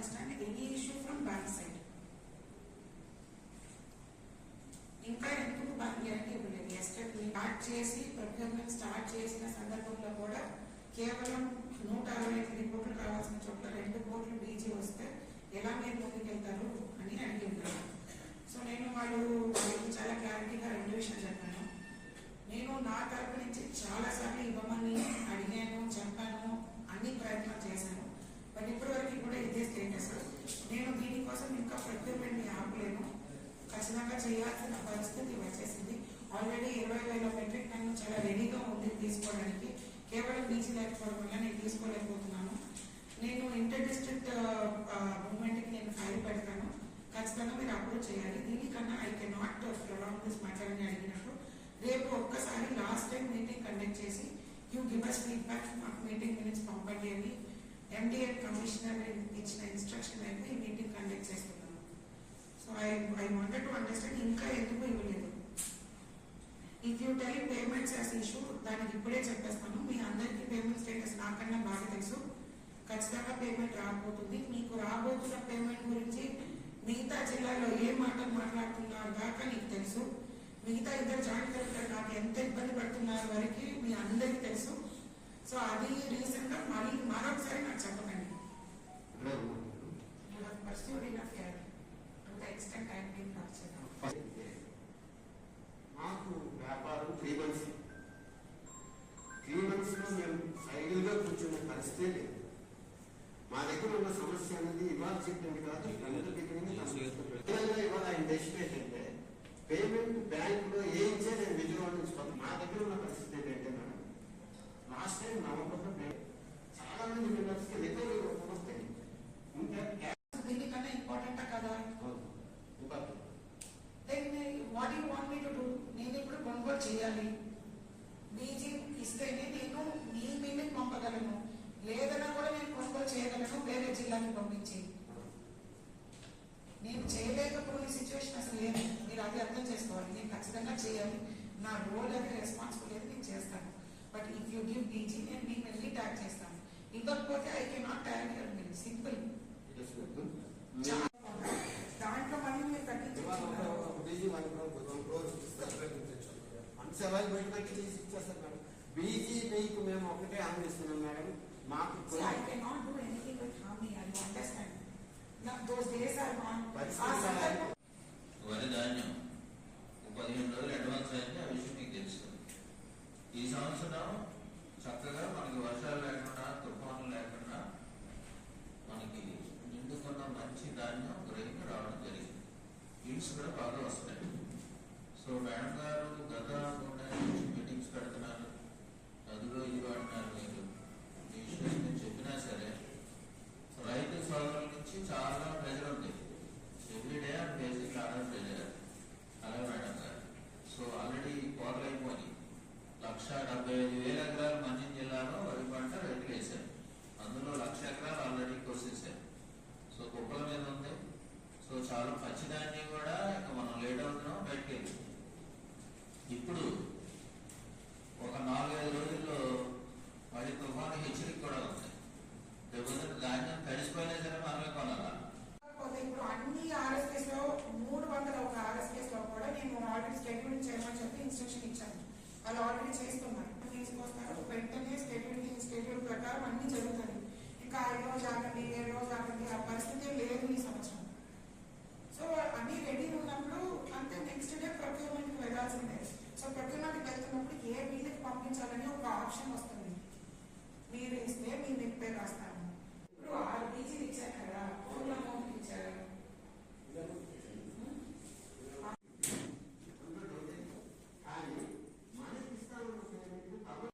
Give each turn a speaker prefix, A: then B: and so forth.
A: understand any issue from bank side. ఇంకా ఎందుకు guarantee ఇవ్వలేదు. ఎస్టేట్ స్టార్ట్ చేసి ప్రొక్యూర్మెంట్ స్టార్ట్ చేసిన సందర్భంలో కూడా కేవలం 165 కోట్లు కావాల్సిన చోట్ల 2 కోట్లు బీజీ వస్తే ఎలా మీరు ముందుకెళ్తారు అని అడిగి ఉంటారు. సో నేను వాళ్ళకి చాలా క్లారిటీగా 2 విషయాలు చెప్పాను. నేను నా తరపు నుంచి చాలాసార్లు ఇవ్వమని అడిగాను, చెప్పాను, అన్ని ప్రయత్నాలు చేశాను. బట్ ఇప్పటివరకు కూడా ఇదే స్టేటస్. నేను దీనికోసం ఇంకా ప్రొక్యూర్మెంట్ని ఆపలేను. ఖచ్చితంగా చేయాల్సిన పరిస్థితి వచ్చేసింది. ఆల్రెడీ 20,000 మెట్రిక్ టన్ను చాలా రెడీగా ఉంది తీసుకోవడానికి. కేవలం బీచ్ లేకపోవడం వల్ల నేను తీసుకోలేకపోతున్నాను. నేను ఇంటర్ డిస్ట్రిక్ట్ మూవ్మెంట్కి నేను ఫైల్ పెడతాను. ఖచ్చితంగా మీరు అప్రూవ్ చేయాలి. దీనికన్నా I can not prolong this matter అని అడిగినప్పుడు రేపు ఒక్కసారి లాస్ట్ టైం మీటింగ్ కండక్ట్ చేసి యూ గివ్ అస్ ఫీడ్బ్యాక్, మాకు మీటింగ్ మినిట్స్ పంపండి అని ఎండిఏ కమిషనర్ ఇచ్చిన ఇన్స్ట్రక్షన్ అయితే ఈ మీటింగ్ కండక్ట్ చేస్తున్నాను. So I wanted to understand ఇంకా ఎందుకు ఇవ్వలేదు. If you tell payments as issue, దానికి ఇప్పుడే చెప్పేస్తాను. మీ అందరికీ పేమెంట్ స్టేటస్ నాకన్నా బాగా తెలుసు. ఖచ్చితంగా పేమెంట్ రాబోతుంది. మీకు రాబోతున్న పేమెంట్ గురించి మిగతా జిల్లాలో ఏ మాటలు మాట్లాడుతున్నారు దాకా నీకు తెలుసు. మిగతా 2 జాయింట్ కలెక్టర్ నాకు ఎంత ఇబ్బంది పడుతున్నారు వరకు మీ అందరికీ తెలుసు. సో అది రీజన్ గా మరొకసారి నాకు చెప్పకండి.
B: మాకు వ్యాపారం 3 months లో మేము సైకిల్ గా కూర్చున్న పరిస్థితి లేదు. మా దగ్గర ఉన్న సమస్య అనేది ఇవాళ చెప్పింది కాదు, ఇవాళ ఆయన డెసిషన్ ఏంటంటే పేమెంట్ బ్యాంక్ లో ఏ ఇచ్చే నేను విజయవాడ నుంచి మా దగ్గర ఉన్న పరిస్థితి ఏంటంటే మేడం, లాస్ట్ టైం నవంబర్లో చాలా మంది మెంబర్స్కి రికవరీ వస్తాయి.
A: దీనికన్నా ఇంపార్టెంటా కదా? What you want me to do? నేను ఇప్పుడు కొనుగోలు చేయాలి. బీజీ ఇస్తేనే నేను మీ మీటింగ్ పంపగలను, లేదన్నా కూడా నేను కొనుగోలు చేయగలను వేరే జిల్లాకి పంపించి. నేను చేయలేకపోయిన సిచ్యువేషన్ అసలు లేదు. మీరు అది అర్థం చేసుకోవాలి. నేను ఖచ్చితంగా చేయాలి. నా రోల్ అది రెస్పాన్సిబిలిటీ నేను చేస్తాను. But if you give BG నేను మీకు వెళ్ళి ట్యాగ్ చేస్తాను. ఇవ్వకపోతే I can not tag your bill. Simple. దాంట్లో మళ్ళీ మీరు తగ్గించుకుంటారు.
B: బీజీ మీకు మేము ఒకటే హామీ ఇస్తున్నాం మేడం. మాకు
A: I cannot do anything with harmony. I understand. Now those days are gone.
C: వరి ధాన్యం 15 రోజులు అడ్వాన్స్ అయింది. ఆ విషయం మీకు తెలుసు. ఈ సంవత్సరం చక్కగా మనకి వర్షాలు లేకుండా, తుఫాను లేకుండా మనకి నిండుకున్న మంచి ధాన్యం రైతు రావడం జరిగింది. ఈల్డ్స్ కూడా బాగా వస్తాయి. సో మేడం గారు గత 3 మీటింగ్స్ పెడుతున్నారు, అందులో ఇది వాడినారు. మీరు ఈ విషయం నేను చెప్పినా సరే రైతు సోదరుల నుంచి చాలా ప్రెజర్ ఉంది. Everyday are facing order pressure. అలాగే మేడం గారు. సో ఆల్రెడీ కోతలు అయిపోయి 1,75,000 ఎకరాలు మంచిం జిల్లాలో వరి పంట రైతులు వేశారు. అందులో 1,00,000 ఎకరాలు ఆల్రెడీ కోసేశారు. సో కుప్పల మీద ఉంది. సో చాలా పచ్చిధాన్యం కూడా ఇంకా మనం లేట్ అవుతున్నాం బయటకు వెళ్ళి. ఇప్పుడు ఒక 4-5 రోజుల్లో మళ్ళీ తుఫాను హెచ్చరిక కూడా ఉంది. రేపు ధాన్యం తడిసిపోయినా సరే మనమే కొనాలా.
A: ఇప్పుడు అన్ని ఆర్ఎస్కేస్ లో 301 ఆర్ఎస్కేస్ లో కూడా నేను ఆల్రెడీ స్కెడ్యూల్ చేయమని చెప్పి ఇన్స్ట్రక్షన్ ఇచ్చాను. వాళ్ళు ఆల్రెడీ చేస్తున్నారు. తీసుకొస్తారు, వెంటనే స్కెడ్యూల్ ప్రకారం అన్ని జరుగుతుంది. ఇంకా 5 రోజు ఆగండి, 7 రోజు ఆగండి, ఆ పరిస్థితి లేదు ఈ సంవత్సరం. సో అన్ని రెడీ ఉన్నప్పుడు అంతే నెక్స్ట్ డే ప్రొక్యూర్మెంట్కి వెళ్ళాల్సిందే. సో ప్రొక్యూర్మెంట్కి వెళ్తున్నప్పుడు ఏ బిల్లుకి పంపించాలని ఒక ఆప్షన్ వస్తుంది.